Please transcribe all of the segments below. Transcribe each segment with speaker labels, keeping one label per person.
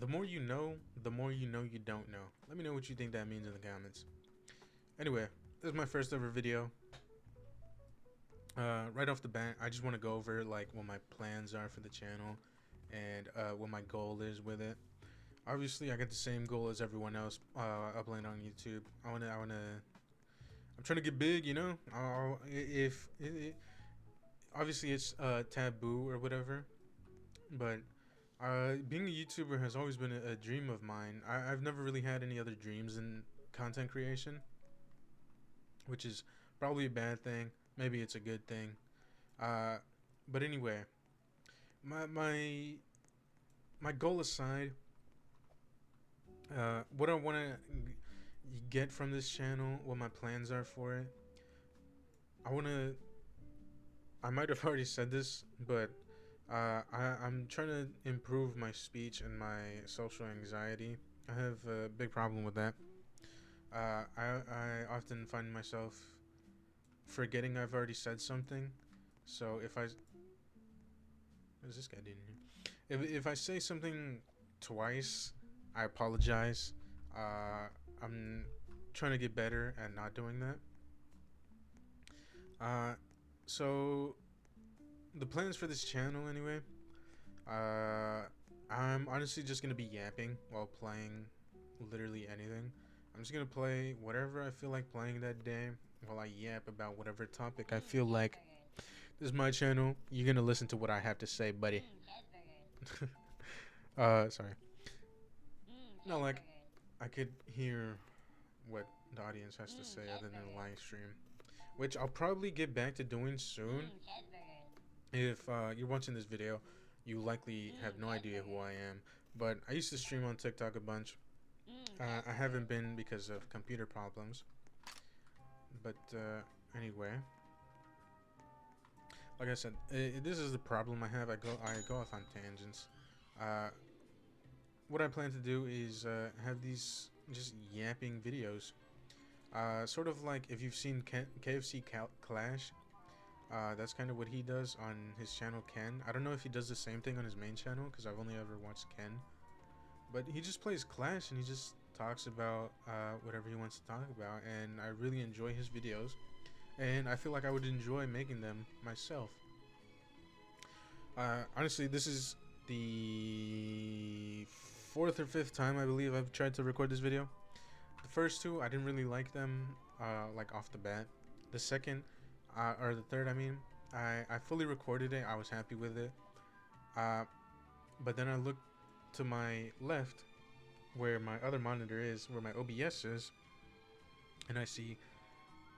Speaker 1: The more you know, the more you know you don't know. Let me know what you think that means in the comments. Anyway, this is my first ever video. Right off the bat, I just want to go over like what my plans are for the channel and what my goal is with it. Obviously, I got the same goal as everyone else uploading on YouTube. I'm trying to get big, you know. Obviously it's taboo or whatever, but being a YouTuber has always been a dream of mine. I've never really had any other dreams in content creation, which is probably a bad thing. Maybe it's a good thing. Uh, but anyway, my goal aside, what I want to get from this channel, what my plans are for it, I want to. I might have already said this, but I'm trying to improve my speech and my social anxiety. I have a big problem with that. I often find myself forgetting I've already said something. So if I is this guy doing here? If I say something twice, I apologize. I'm trying to get better at not doing that. So the plans for this channel anyway. I'm honestly just gonna be yapping while playing literally anything. I'm just gonna play whatever I feel like playing that day while I yap about whatever topic I feel like. This is my channel. You're gonna listen to what I have to say, buddy. Sorry. No, like I could hear what the audience has to say other than the live stream, which I'll probably get back to doing soon. If you're watching this video, you likely have no idea who I am, but I used to stream on TikTok a bunch. I haven't been because of computer problems, but anyway, like I said, this is the problem I have. I go off on tangents. Uh, what I plan to do is have these just yapping videos. Sort of like if you've seen KFC Clash. That's kind of what he does on his channel, Ken. I don't know if he does the same thing on his main channel because I've only ever watched Ken. But he just plays Clash and he just talks about whatever he wants to talk about. And I really enjoy his videos. And I feel like I would enjoy making them myself. Honestly, this is the fourth or fifth time I believe I've tried to record this video. The first two, I didn't really like them like off the bat. The second, or the third, I mean, I fully recorded it. I was happy with it. But then I looked to my left, where my other monitor is, where my OBS is, and I see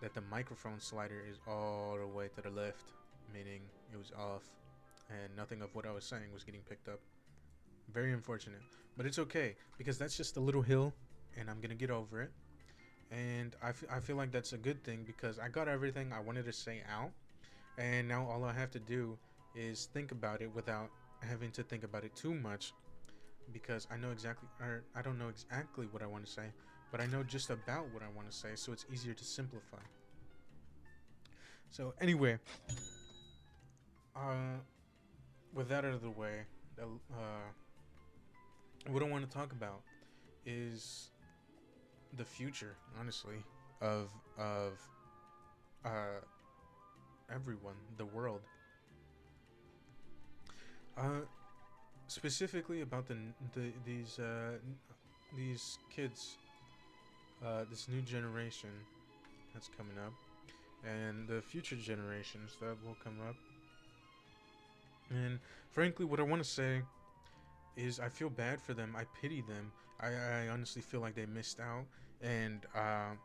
Speaker 1: that the microphone slider is all the way to the left, meaning it was off, and nothing of what I was saying was getting picked up. Very unfortunate, but it's okay because that's just a little hill, and I'm gonna get over it. And I feel like that's a good thing because I got everything I wanted to say out, and now all I have to do is think about it without having to think about it too much, because I know exactly, or I don't know exactly what I want to say, but I know just about what I want to say, so it's easier to simplify. So anyway, with that out of the way, what I want to talk about is the future, honestly, of uh, everyone, the world. Specifically about these kids, this new generation that's coming up, and the future generations that will come up. And frankly, what I want to say is I feel bad for them. I pity them. I honestly feel like they missed out, and I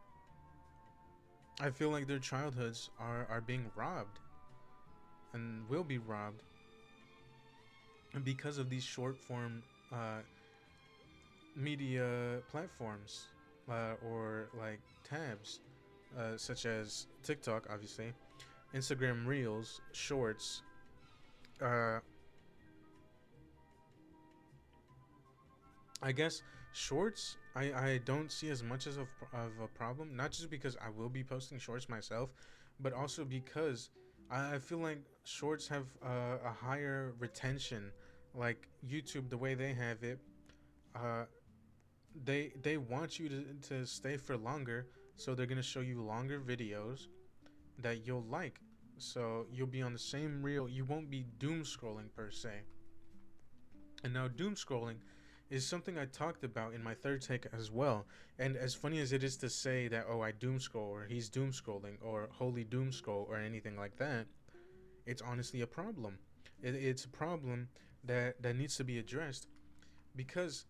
Speaker 1: feel like their childhoods are being robbed and will be robbed because of these short form media platforms or like tabs such as TikTok, obviously, Instagram Reels, Shorts. uh, I guess shorts I don't see as much as of a problem, not just because I will be posting shorts myself, but also because I feel like shorts have a higher retention, like YouTube the way they have it. uh, they want you to stay for longer, so they're gonna show you longer videos that you'll like. So you'll be on the same reel. You won't be doom scrolling per se. And now doom scrolling is something I talked about in my third take as well. And as funny as it is to say that, oh, I doom scroll, or he's doom scrolling, or holy doom scroll, or anything like that, it's honestly a problem. It's a problem that needs to be addressed because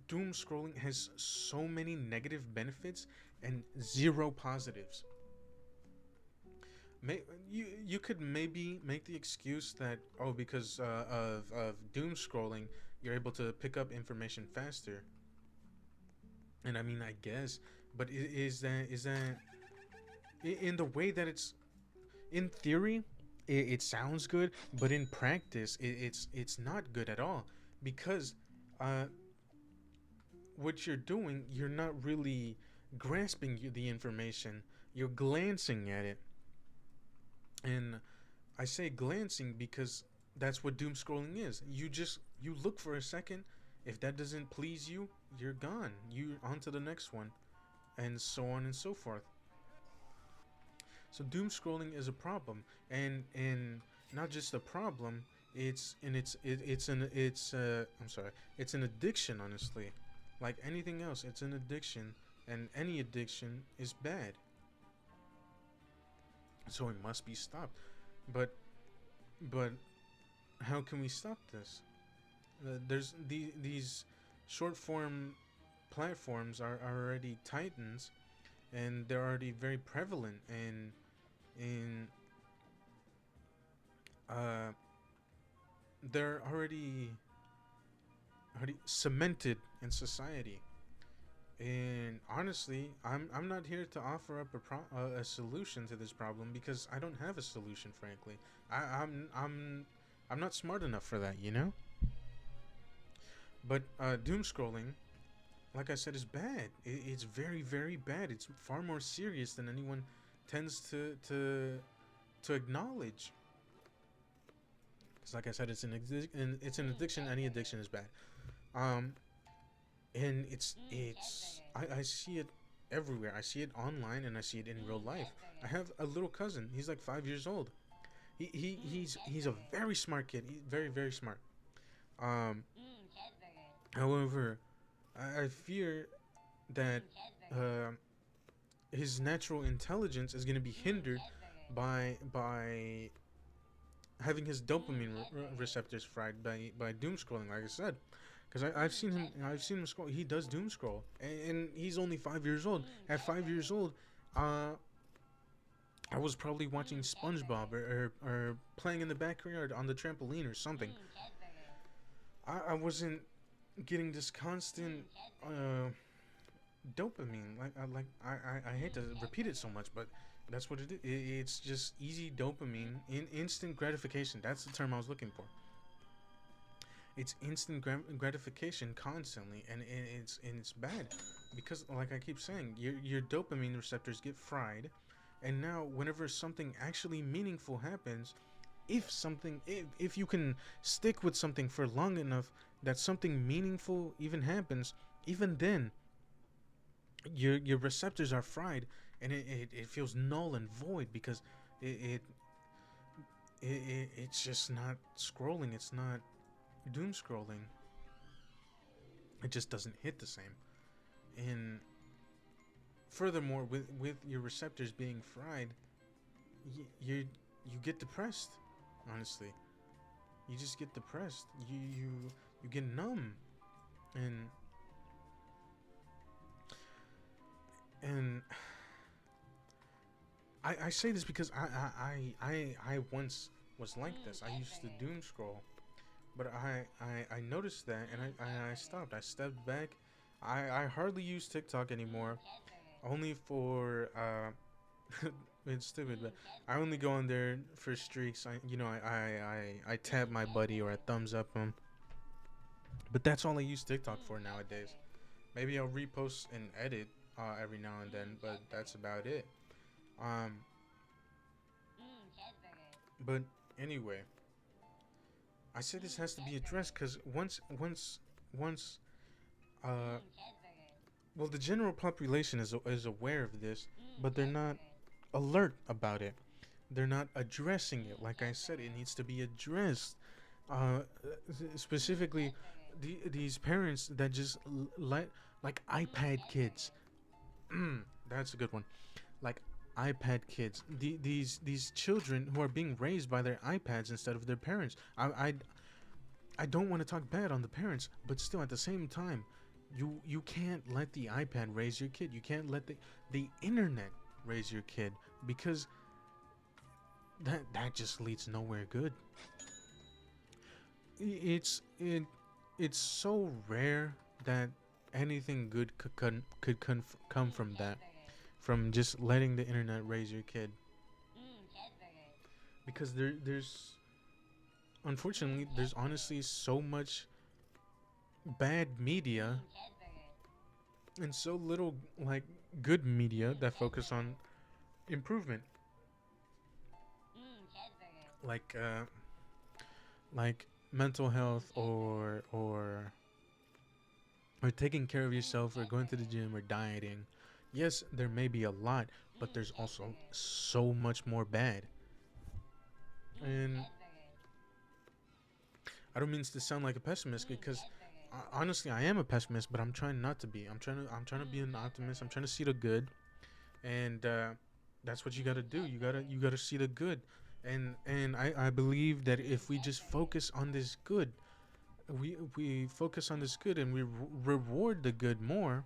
Speaker 1: doom scrolling has so many negative benefits and zero positives. You could maybe make the excuse that, oh, because of doom scrolling you're able to pick up information faster, and I mean, I guess, but is that in the way that it's in theory, it sounds good, but in practice it's not good at all, because uh, what you're doing, you're not really grasping the information, you're glancing at it. And I say glancing because that's what doom scrolling is. You look for a second. If that doesn't please you, you're gone. You on to the next one, and so on and so forth. So doom scrolling is a problem, and not just a problem. I'm sorry. It's an addiction, honestly. Like anything else, it's an addiction, and any addiction is bad. So it must be stopped. But but how can we stop this? There's these short form platforms are already titans, and they're already very prevalent in uh they're already cemented in society. And honestly, I'm not here to offer up a solution to this problem, because I don't have a solution, frankly. I'm not smart enough for that, you know. But doom scrolling, like I said, is bad. It's very, very bad. It's far more serious than anyone tends to acknowledge. Because, like I said, it's an addiction. Any addiction is bad. Um, and I see it everywhere. I see it online, and I see it in real life. I have a little cousin. He's like 5 years old. He's a very smart kid. He's very, very smart. Um, However, I fear that uh, his natural intelligence is going to be hindered by having his dopamine receptors fried by doom scrolling. Like I said, because I've seen him scroll. He does doom scroll, and he's only 5 years old. At 5 years old, uh, I was probably watching SpongeBob, or playing in the backyard on the trampoline or something. I wasn't getting this constant dopamine. I hate to repeat it so much, but that's what it is. It's just easy dopamine, instant gratification. That's the term I was looking for. It's instant gratification constantly, and it's bad, because, like I keep saying, your dopamine receptors get fried, and now whenever something actually meaningful happens, if you can stick with something for long enough, that something meaningful even happens, even then your receptors are fried, and it feels null and void, because it, it it's just not scrolling. It's not doom scrolling. It just doesn't hit the same. And furthermore, with your receptors being fried, you get depressed. Honestly, you just get depressed. You get numb, and and I say this because I once was like this. I used to doom scroll, but I noticed that, and I stopped. I stepped back. I hardly use TikTok anymore, only for it's stupid, but I only go on there for streaks. I tap my buddy, or I thumbs up him, but that's all I use TikTok for nowadays. Maybe I'll repost and edit every now and then, but that's about it. Um, but anyway, I said this has to be addressed, because once uh, well, the general population is aware of this, but they're not alert about it. They're not addressing it. Like I said, it needs to be addressed. Uh, Specifically, these parents that just let like iPad kids. That's a good one. Like iPad kids. These children who are being raised by their iPads instead of their parents. I don't want to talk bad on the parents, but still at the same time, you can't let the iPad raise your kid. You can't let the internet raise your kid, because that just leads nowhere good. It's it's so rare that anything good come from that, from just letting the internet raise your kid, because there's unfortunately there's honestly so much bad media and so little like good media that focus on improvement, like like mental health, or taking care of yourself, or going to the gym, or dieting. Yes, there may be a lot, but there's also so much more bad. And I don't mean to sound like a pessimist, because honestly I am a pessimist, but I'm trying not to be. I'm trying to be an optimist. I'm trying to see the good, and that's what you got to do. You got to see the good, and I believe that if we just focus on this good, we focus on this good, and we reward the good more,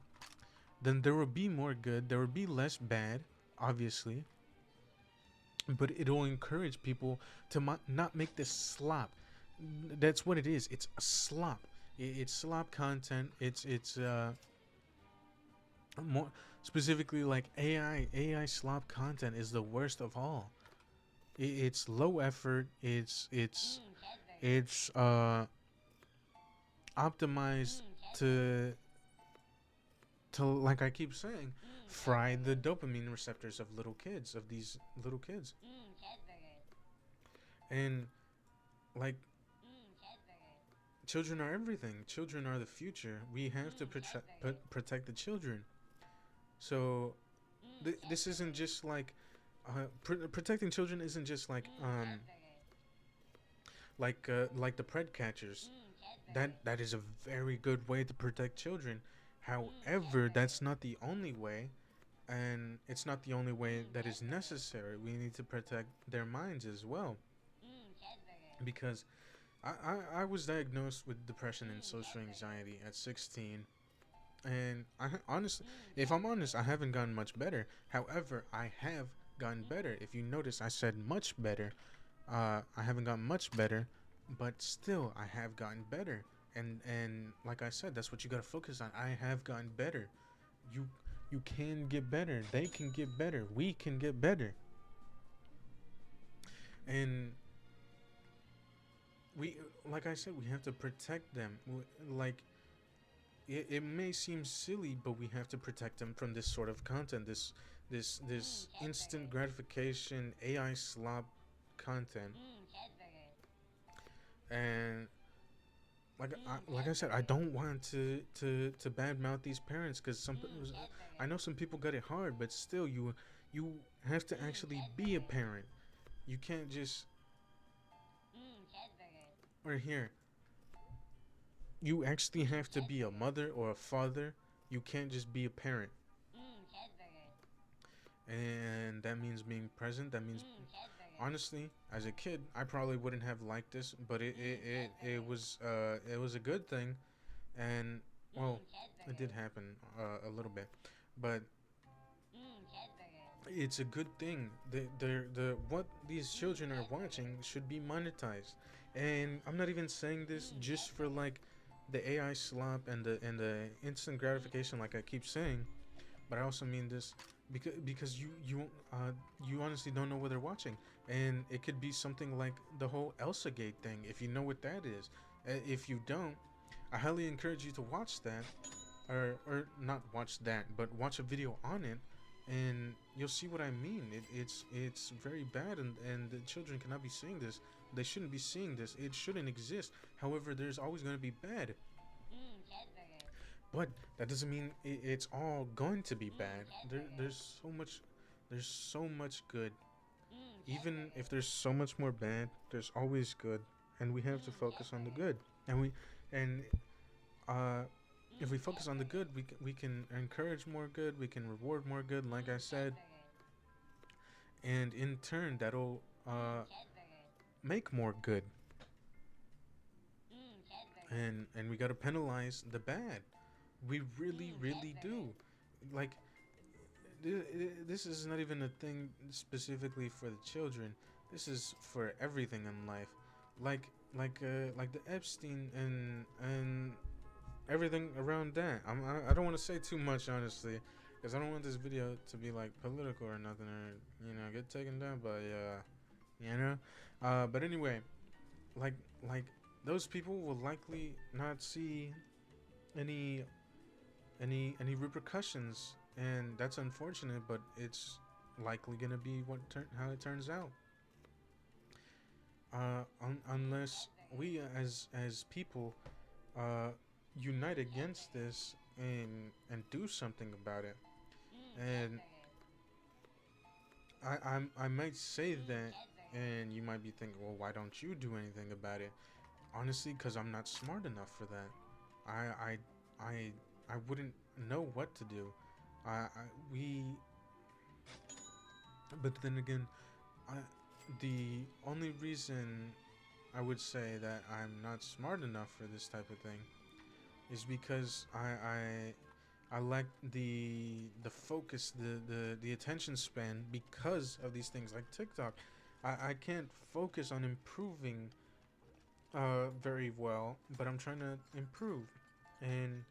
Speaker 1: then there will be more good. There will be less bad, obviously, but it will encourage people to not make this slop. That's what it is. It's a slop. It's slop content. It's more specifically like AI slop content is the worst of all. It's low effort. It's optimized to like I keep saying, fry the dopamine receptors of these little kids. And like, children are everything. Children are the future. We have to protect the children. So this isn't just like protecting children isn't just like the pred catchers. That is a very good way to protect children. However, that's not the only way, and it's not the only way that is necessary. We need to protect their minds as well, because I was diagnosed with depression and social anxiety at 16, and honestly, if I'm honest, I haven't gotten much better. However, I have gotten better. If you notice, I said much better. I haven't gotten much better, but still, I have gotten better. And like I said, that's what you gotta focus on. I have gotten better. You you can get better. They can get better. We can get better. And we, like I said, we have to protect them. Like, it may seem silly, but we have to protect them from this sort of content. This instant gratification AI slop content. And like I said, I don't want to badmouth these parents, because I know some people got it hard, but still, you have to actually be a parent. You can't just, or here, you actually have to be a mother or a father. You can't just be a parent, and that means being present. That means, honestly, as a kid, I probably wouldn't have liked this, but it was a good thing, and well, it did happen a little bit, but it's a good thing. The what these children are watching should be monetized, and I'm not even saying this just for like the AI slop and the instant gratification, like I keep saying, but I also mean this because you honestly don't know what they're watching, and it could be something like the whole Elsa Gate thing. If you know what that is, if you don't, I highly encourage you to watch that, or not watch that, but watch a video on it, and you'll see what I mean. It's very bad, and the children cannot be seeing this. They shouldn't be seeing this. It shouldn't exist. However, there's always going to be bad. but that doesn't mean it's all going to be bad. There's so much good. Even if there's so much more bad, there's always good, and we have to focus on the good. And and uh, if we focus on the good, we can encourage more good. We can reward more good, like I said, and in turn, that'll make more good. And we gotta penalize the bad. We really do. Like this is not even a thing specifically for the children. This is for everything in life. Like like the Epstein and everything around that. I don't want to say too much, honestly, because I don't want this video to be like political or nothing, or get taken down by you know. But anyway, like like those people will likely not see any any repercussions, and that's unfortunate, but it's likely gonna be how it turns out. Unless we as people uh, unite against this and do something about it. And I might say that, and you might be thinking, well, why don't you do anything about it? Honestly, because I'm not smart enough for that. I I I I wouldn't know what to do. We, but then again, I, the only reason I would say that I'm not smart enough for this type of thing is because I lack the focus, the attention span because of these things like TikTok. I can't focus on improving very well, but I'm trying to improve, and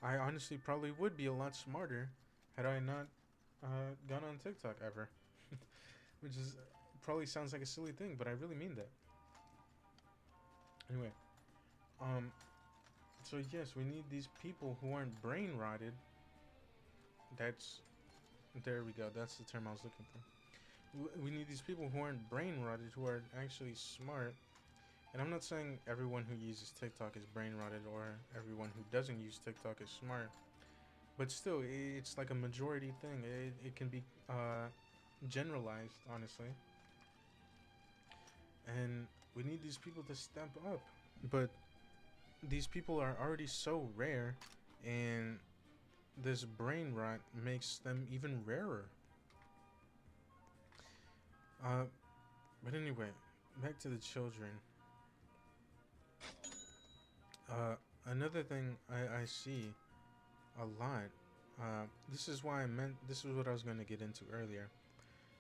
Speaker 1: I honestly probably would be a lot smarter had I not gone on TikTok ever, which is probably sounds like a silly thing, but I really mean that. Anyway, um, so yes, we need these people who aren't brain rotted. That's There we go. That's the term I was looking for. We need these people who aren't brain rotted, who are actually smart. And I'm not saying everyone who uses TikTok is brain rotted or everyone who doesn't use TikTok is smart, but still, it's like a majority thing. It can be generalized, honestly, and we need these people to step up. But these people are already so rare, and this brain rot makes them even rarer. Uh, but anyway, back to the children. Another thing I see a lot. This is why I meant. This is what I was going to get into earlier.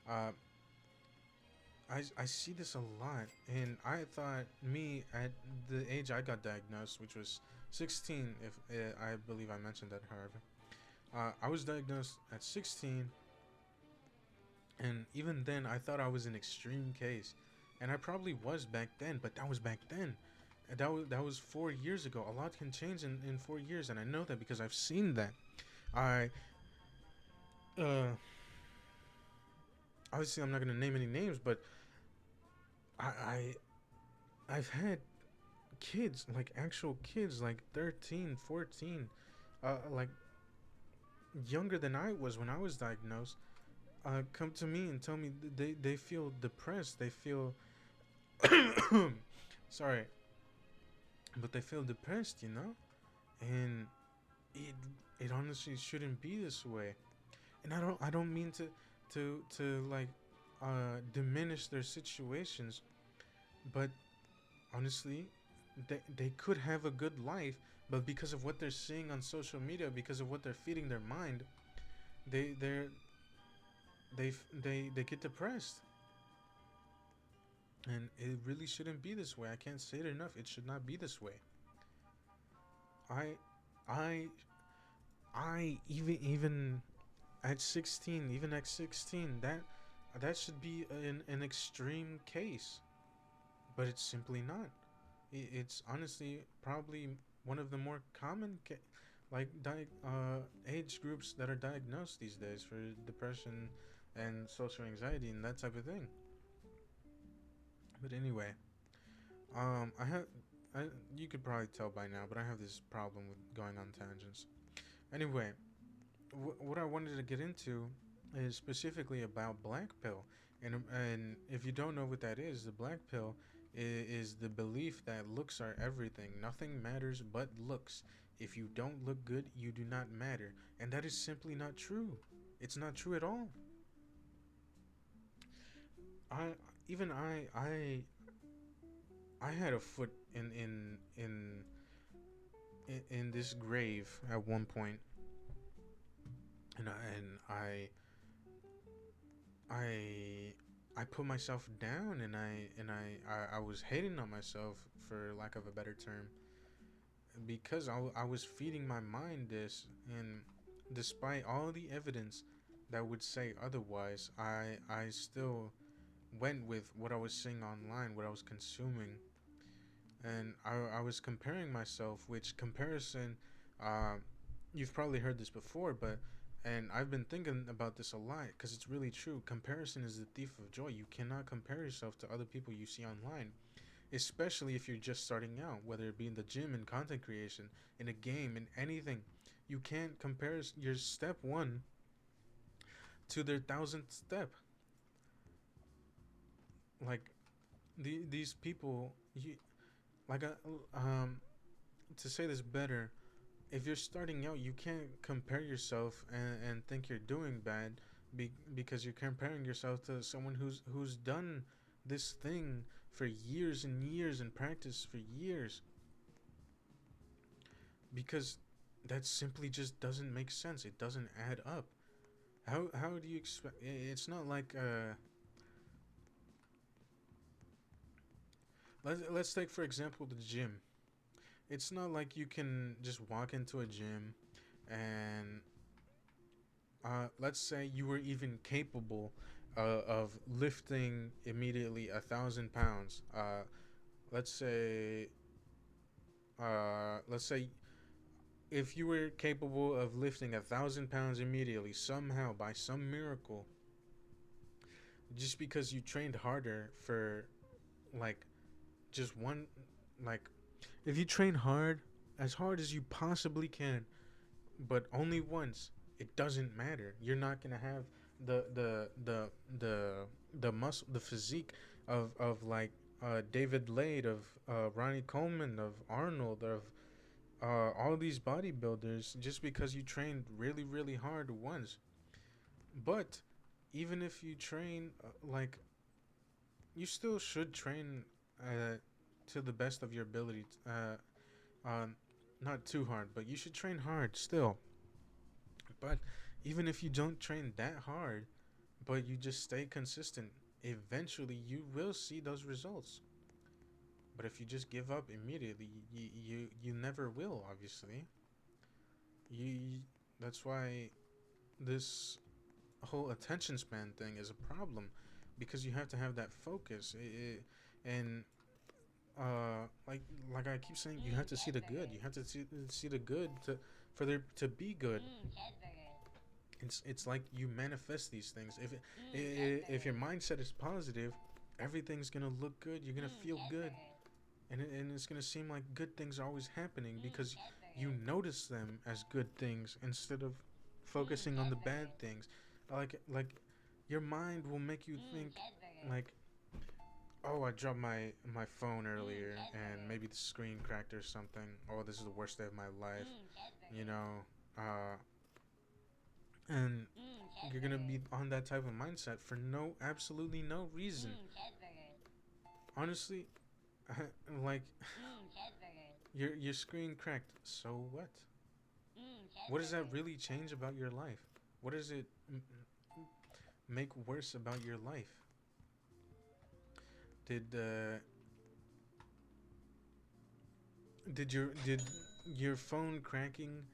Speaker 1: Uh, I see this a lot, and I thought me at the age I got diagnosed, which was 16, if I believe I mentioned that, however. I was diagnosed at 16, and even then, I thought I was an extreme case, and I probably was back then, but that was back then. And that was 4 years ago. A lot can change in 4 years, and I know that because I've seen that. I uh, Obviously I'm not gonna name any names, but I I've had kids, like actual kids, like 13, 14, like younger than I was when I was diagnosed, come to me and tell me they feel depressed. They feel sorry, but they feel depressed, and it it honestly shouldn't be this way. And I don't mean to like diminish their situations, but honestly, they could have a good life, but because of what they're seeing on social media, because of what they're feeding their mind, they they're they get depressed, and it really shouldn't be this way. I can't say it enough. It should not be this way. I I I even at 16, even at 16, that should be an extreme case, but it's simply not. It's honestly probably one of the more common age groups that are diagnosed these days for depression and social anxiety and that type of thing. But anyway, I have I you could probably tell by now, but I have this problem with going on tangents. Anyway, what I wanted to get into is specifically about black pill, and if you don't know what that is, the black pill is the belief that looks are everything. Nothing matters but looks. If you don't look good, you do not matter, and that is simply not true. It's not true at all. I even I had a foot in this grave at one point, and I put myself down, and I was hating on myself, for lack of a better term, because I was feeding my mind this, and despite all the evidence that would say otherwise, I still went with what I was seeing online, what I was consuming, and I was comparing myself, which comparison, uh, you've probably heard this before, but and I've been thinking about this a lot because it's really true. Comparison is the thief of joy. You cannot compare yourself to other people you see online, especially if you're just starting out, whether it be in the gym, in content creation, in a game, in anything. You can't compare your step one to their thousandth step. Like these people, like to say this better, if you're starting out, you can't compare yourself and think you're doing bad, because you're comparing yourself to someone who's done this thing for years and years and practice for years, because that simply just doesn't make sense. It doesn't add up. How do you expect? It's not like let's take for example the gym. It's not like you can just walk into a gym and let's say you were even capable of lifting immediately 1,000 pounds. Let's say, let's say if you were capable of lifting 1,000 pounds immediately, somehow by some miracle, just because you trained harder for like just one, like if you train hard as you possibly can, but only once, it doesn't matter. You're not gonna have the the the the the muscle, the physique of like David Lade, of Ronnie Coleman, of Arnold, of all these bodybuilders, just because you trained really really hard once. But even if you train like, you still should train to the best of your ability. Not too hard, but you should train hard still. But even if you don't train that hard, but you just stay consistent, eventually you will see those results. But if you just give up immediately, you never will. Obviously, you that's why this whole attention span thing is a problem, because you have to have that focus. And like I keep saying, you have to see the good. You have to see the good to for there to be good. It's like you manifest these things. If your mindset is positive, everything's gonna look good. You're gonna feel good, and it's gonna seem like good things are always happening, because you notice them as good things instead of focusing on the bad things. Like your mind will make you think like, oh, I dropped my phone earlier and maybe the screen cracked or something. Oh, this is the worst day of my life. You know, uh, and you're gonna be on that type of mindset for absolutely no reason. Honestly, like your screen cracked. So what? What does that really change about your life? What does it make worse about your life? Did did your phone cracking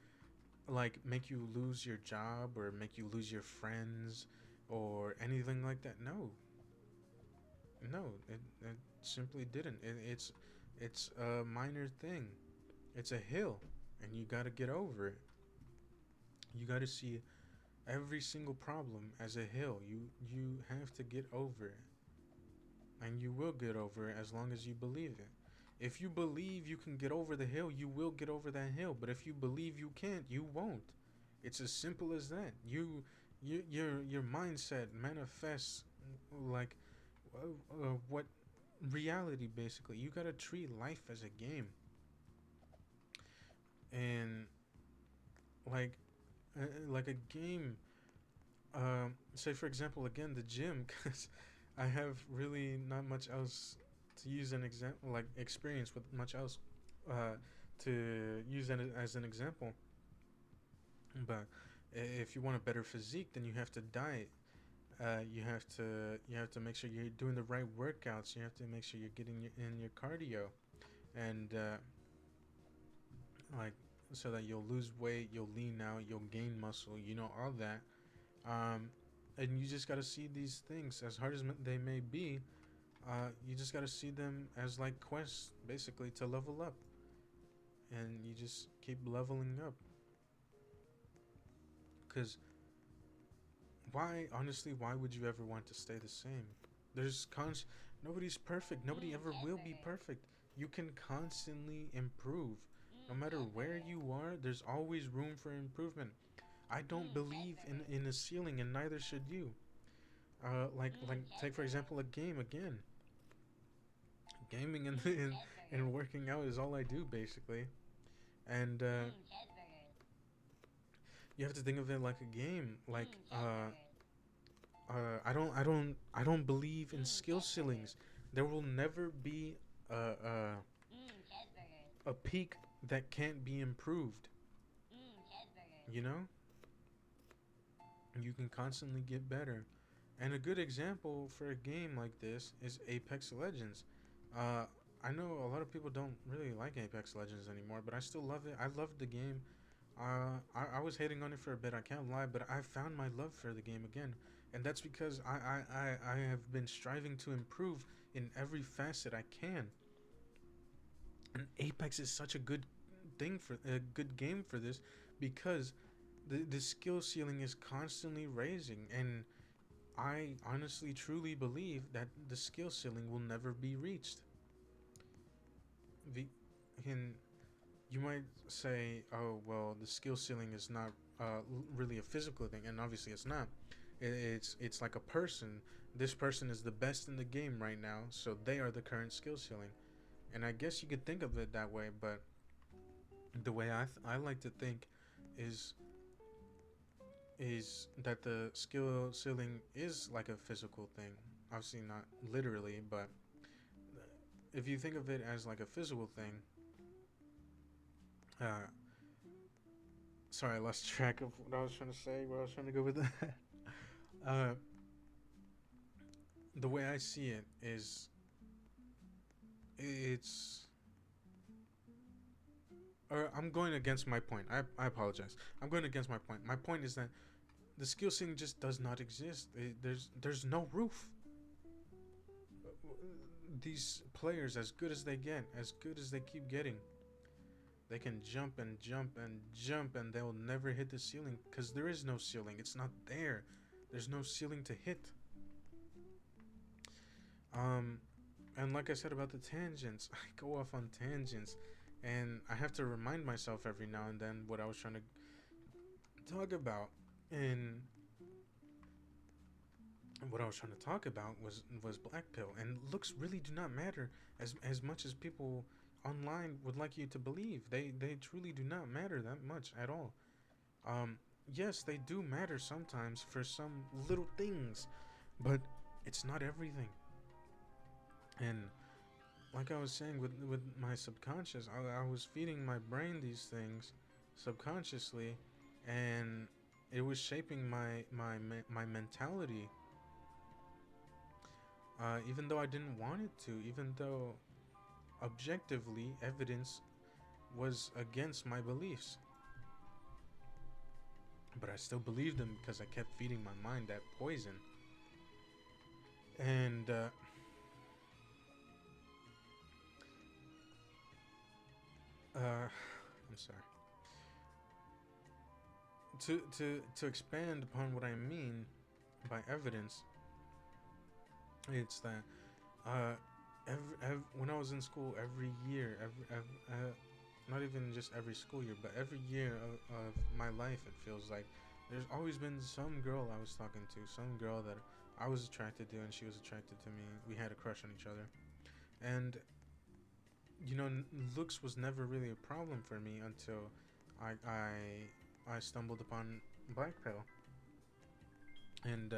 Speaker 1: like make you lose your job, or make you lose your friends, or anything like that? No, no, it simply didn't. It's a minor thing. It's a hill, and you got to get over it. You got to see every single problem as a hill. You have to get over it, and you will get over it as long as you believe it. If you believe you can get over the hill, you will get over that hill. But if you believe you can't, you won't. It's as simple as that. Your mindset manifests like what reality basically. You gotta treat life as a game, and like like a game. Say for example, again the gym, because I have really not much else to use an example, like experience with much else uh, to use as an example. But if you want a better physique, then you have to diet. You have to make sure you're doing the right workouts. You have to make sure you're getting in your cardio, and like so that you'll lose weight, you'll lean out, you'll gain muscle. You know all that. Um, and you just gotta see these things as hard as they may be. You just gotta see them as like quests, basically, to level up, and you just keep leveling up. Cause honestly, why would you ever want to stay the same? There's nobody's perfect. Nobody ever will be perfect. You can constantly improve. No matter where you are, there's always room for improvement. I don't believe in a ceiling, and neither should you. Like take for example a game again. Gaming and working out is all I do basically, and you have to think of it like a game. I don't believe in skill ceilings. There will never be a peak that can't be improved. You know, you can constantly get better. And a good example for a game like this is Apex Legends. Uh, I know a lot of people don't really like Apex Legends anymore, but I still love it. I love the game. I was hating on it for a bit, I can't lie, but I found my love for the game again. And that's because I have been striving to improve in every facet I can. And Apex is such a good thing for a good game for this because the skill ceiling is constantly raising, and I honestly truly believe that the skill ceiling will never be reached. The and you might say, "Oh, well, the skill ceiling is not really a physical thing," and obviously it's not. It's like a person. This person is the best in the game right now, so they are the current skill ceiling. And I guess you could think of it that way, but the way I like to think is is that the skill ceiling is like a physical thing. Obviously not literally, but if you think of it as like a physical thing, uh, sorry, I lost track of what I was trying to say. Where I was trying to go with that. uh, the way I see it is, it's. Or I'm going against my point. I apologize. I'm going against my point. My point is that the skill ceiling just does not exist. There's no roof. These players, as good as they get, as good as they keep getting, they can jump and jump and jump, and they'll never hit the ceiling because there is no ceiling. It's not there. There's no ceiling to hit. Um, and like I said about the tangents, I go off on tangents, and I have to remind myself every now and then what I was trying to talk about. And what I was trying to talk about was black pill, and looks really do not matter as much as people online would like you to believe. They truly do not matter that much at all. Um, yes, they do matter sometimes for some little things, but it's not everything. And like I was saying with my subconscious, I was feeding my brain these things subconsciously, and it was shaping my mentality. Even though I didn't want it to, even though objectively evidence was against my beliefs, but I still believed them because I kept feeding my mind that poison. And I'm sorry. To expand upon what I mean by evidence, it's that when I was in school every year, not even just every school year, but every year of my life, it feels like there's always been some girl I was talking to, some girl that I was attracted to, and she was attracted to me. We had a crush on each other, and looks was never really a problem for me until I stumbled upon Black Pill, and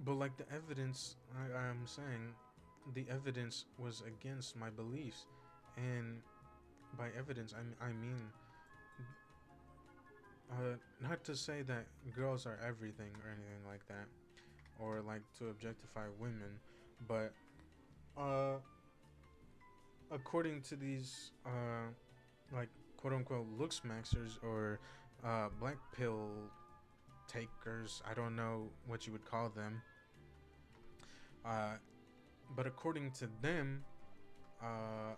Speaker 1: but like the evidence, I'm saying, the evidence was against my beliefs, and by evidence I mean not to say that girls are everything or anything like that, or like to objectify women, but uh, according to these like quote unquote looks maxers or black pill takers, I don't know what you would call them, uh, but according to them, uh,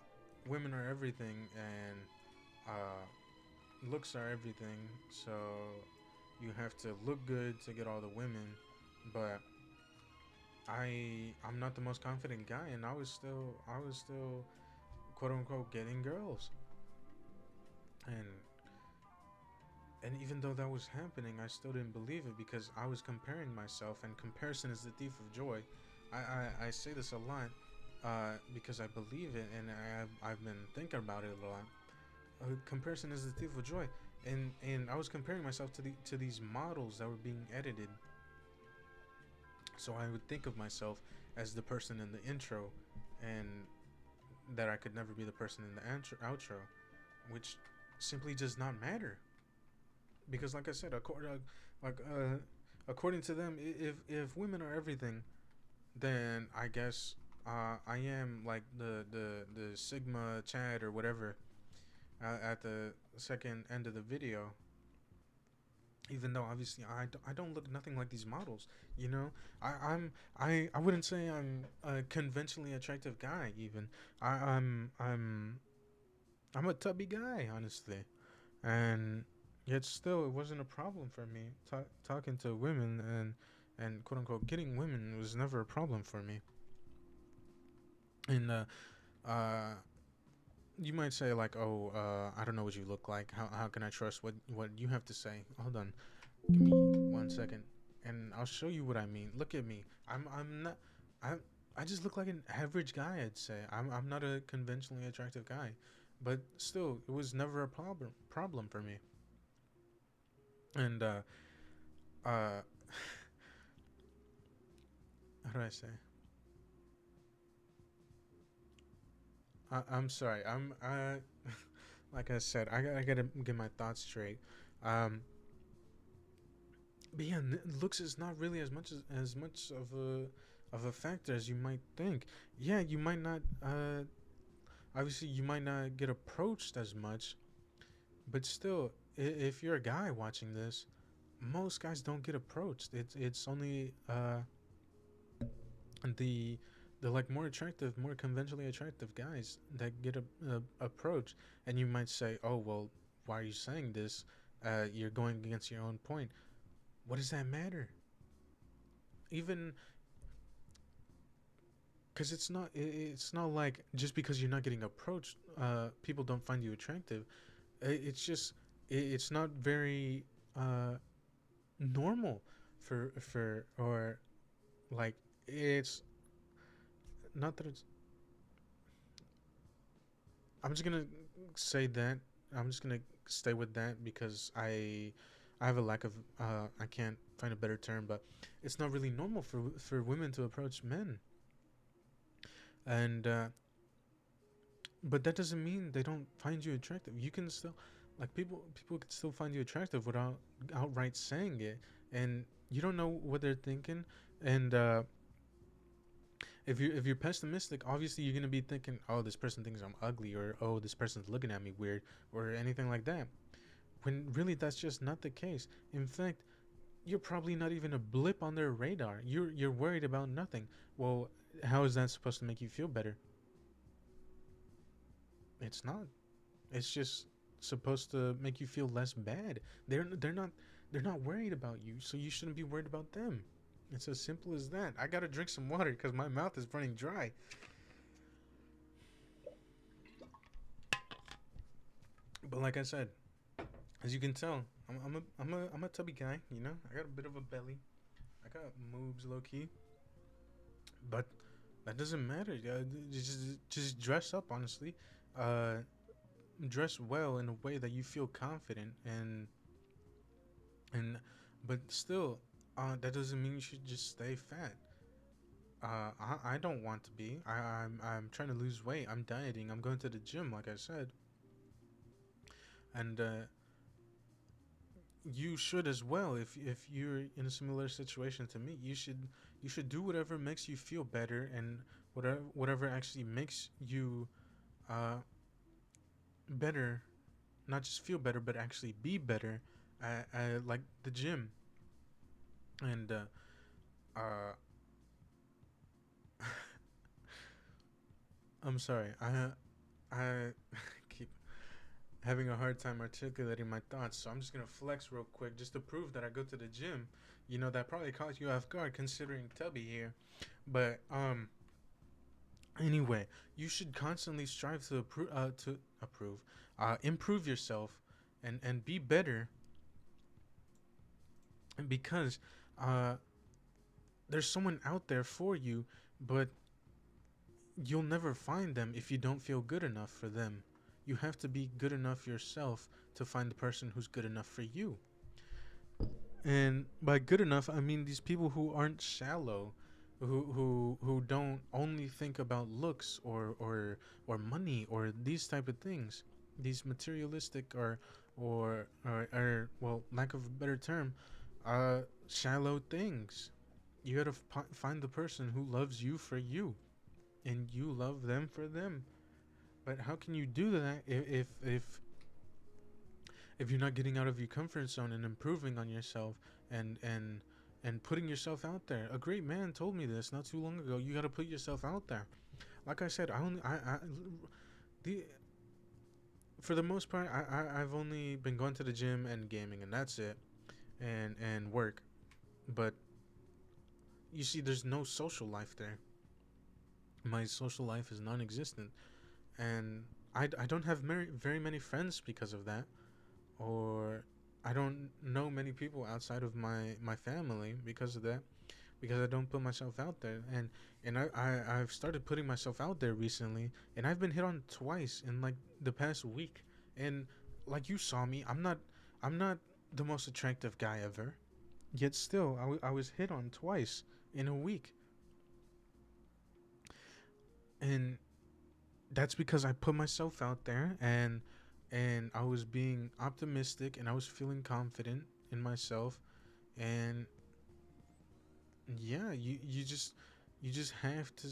Speaker 1: women are everything and looks are everything. So you have to look good to get all the women, but I'm not the most confident guy, and I was still quote unquote getting girls, and even though that was happening, I still didn't believe it because I was comparing myself, and comparison is the thief of joy. I say this a lot because I believe it, and I've been thinking about it a lot. Comparison is the thief of joy, and I was comparing myself to these models that were being edited. So I would think of myself as the person in the intro, and that I could never be the person in the outro, which simply does not matter. Because, like I said, like according to them, if women are everything, then I guess I am like the Sigma Chad or whatever at the second end of the video, even though obviously I don't look nothing like these models. You know, I wouldn't say I'm a conventionally attractive guy. Even I'm a tubby guy, honestly, and yet still it wasn't a problem for me. Talking to women and quote unquote getting women was never a problem for me. And uh, you might say like, oh, I don't know what you look like. How can I trust what you have to say? Hold on. Give me 1 second, and I'll show you what I mean. Look at me. I'm not. I just look like an average guy. I'd say I'm not a conventionally attractive guy, but still, it was never a problem for me. And uh, how do I say? I'm sorry. Like I said, I gotta get my thoughts straight. Um, but yeah, looks is not really as much of a factor as you might think. Yeah, you might not. Obviously, you might not get approached as much, but still, if you're a guy watching this, most guys don't get approached. It's only the like more attractive, more conventionally attractive guys that get approached, and you might say, "Oh well, why are you saying this? You're going against your own point." What does that matter? Even because it's not like just because you're not getting approached, people don't find you attractive. It's just it's not very uh, normal for or like it's not that it's. I'm just gonna say that. I'm just gonna stay with that because I have a lack of I can't find a better term, but it's not really normal for women to approach men, and but that doesn't mean they don't find you attractive. You can still like people can still find you attractive without outright saying it, and you don't know what they're thinking, and if you're pessimistic, obviously you're gonna be thinking, oh, this person thinks I'm ugly, or oh, this person's looking at me weird, or anything like that. When really that's just not the case. In fact, you're probably not even a blip on their radar. You're worried about nothing. Well, how is that supposed to make you feel better? It's not. It's just supposed to make you feel less bad. They're not worried about you, so you shouldn't be worried about them. It's as simple as that. I gotta drink some water because my mouth is running dry. But like I said, as you can tell, I'm a tubby guy. You know, I got a bit of a belly. I got moves, low key. But that doesn't matter. Just dress up, honestly. Uh, Dress well in a way that you feel confident and but still, that doesn't mean you should just stay fat. I don't want to be. I'm trying to lose weight. I'm dieting. I'm going to the gym, like I said, and you should as well. If you're in a similar situation to me, you should do whatever makes you feel better and whatever actually makes you uh better, not just feel better, but actually be better at like the gym. And uh I'm sorry. I keep having a hard time articulating my thoughts, so I'm just gonna flex real quick just to prove that I go to the gym. You know, that probably caught you off guard considering Tubby here. But anyway, you should constantly strive to improve yourself and be better because uh there's someone out there for you, but you'll never find them if you don't feel good enough for them. You have to be good enough yourself to find the person who's good enough for you. And by good enough, I mean these people who aren't shallow, who don't only think about looks or money or these type of things, these materialistic or well, lack of a better term, shallow things. You gotta find the person who loves you for you, and you love them for them. But how can you do that if you're not getting out of your comfort zone and improving on yourself and and and putting yourself out there? A great man told me this not too long ago. You got to put yourself out there. Like I said, I the for the most part, I've only been going to the gym and gaming, and that's it, and work. But you see, there's no social life there. My social life is non-existent, and I don't have very many friends because of that, or I don't know many people outside of my family because of that, because I don't put myself out there. And I've started putting myself out there recently, and I've been hit on twice in like the past week. And like you saw me, I'm not the most attractive guy ever, yet still I was hit on twice in a week. And that's because I put myself out there, and I was being optimistic, and I was feeling confident in myself. And yeah, you just have to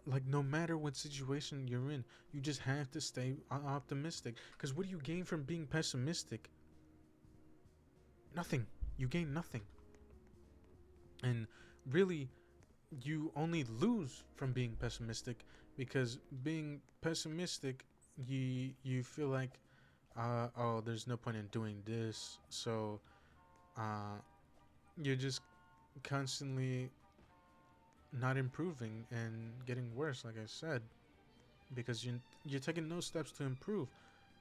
Speaker 1: like, no matter what situation you're in, you just have to stay optimistic, because what do you gain from being pessimistic? Nothing. You gain nothing. And really, you only lose from being pessimistic, because being pessimistic, you feel like, oh, there's no point in doing this, so uh you're just constantly not improving and getting worse, like I said, because you're taking no steps to improve.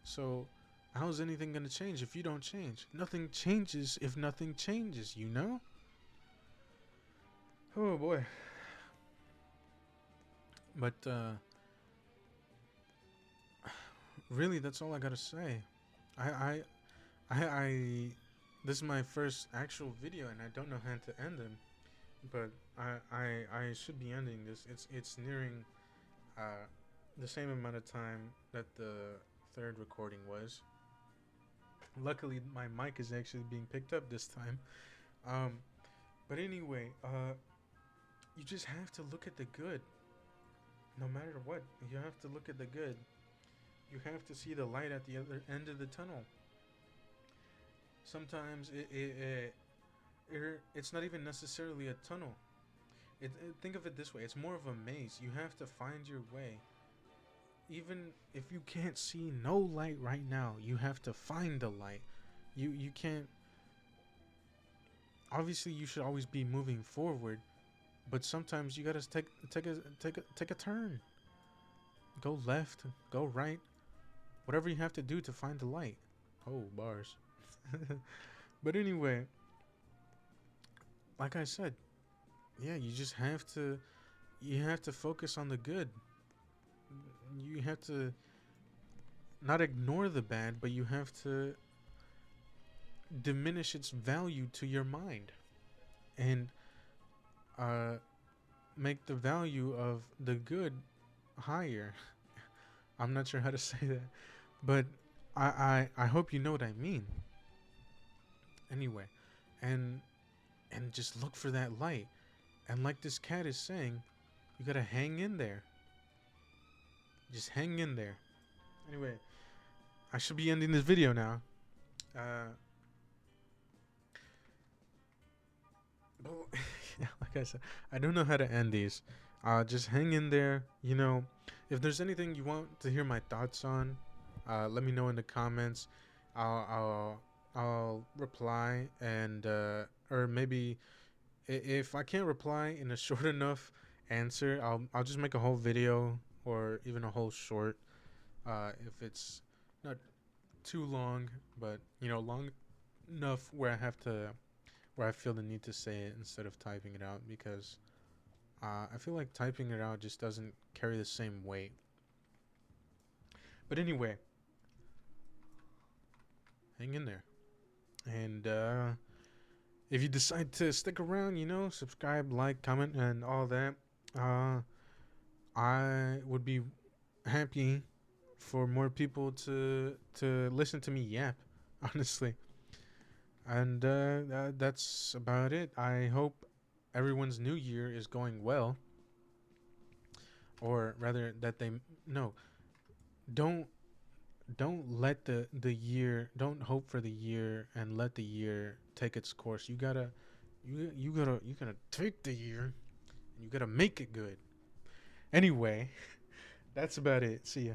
Speaker 1: So how's anything gonna change if you don't change? Nothing changes if nothing changes, you know? Oh boy. But really, that's all I gotta say. I I I this is my first actual video, and I don't know how to end them. But I should be ending this. It's nearing uh the same amount of time that the third recording was. Luckily, my mic is actually being picked up this time. Um, but anyway, you just have to look at the good, no matter what. You have to look at the good. You have to see the light at the other end of the tunnel. Sometimes it's not even necessarily a tunnel. Think of it this way: it's more of a maze. You have to find your way. Even if you can't see no light right now, you have to find the light. You can't. Obviously, you should always be moving forward, but sometimes you gotta take a turn. Go left, go right, whatever you have to do to find the light. Oh, bars. But anyway, like I said, yeah, you have to focus on the good. You have to not ignore the bad, but you have to diminish its value to your mind, and uh, make the value of the good higher. I'm not sure how to say that, but I hope you know what I mean. Anyway, and just look for that light. And like this cat is saying, you gotta hang in there. Just hang in there. Anyway, I should be ending this video now. Uh, but yeah, like I said, I don't know how to end these. Just hang in there. You know, if there's anything you want to hear my thoughts on, let me know in the comments. I'll reply, and or maybe if I can't reply in a short enough answer, I'll just make a whole video or even a whole short. If it's not too long, but long enough where I feel the need to say it instead of typing it out, because I feel like typing it out just doesn't carry the same weight. But anyway, hang in there. And if you decide to stick around, subscribe, like, comment, and all that, I would be happy for more people to listen to me yap, honestly. And that's about it. I hope everyone's new year is going well, or rather that they no, don't let the year, don't hope for the year and let the year take its course. You gotta take the year and you gotta make it good. Anyway, that's about it. See ya.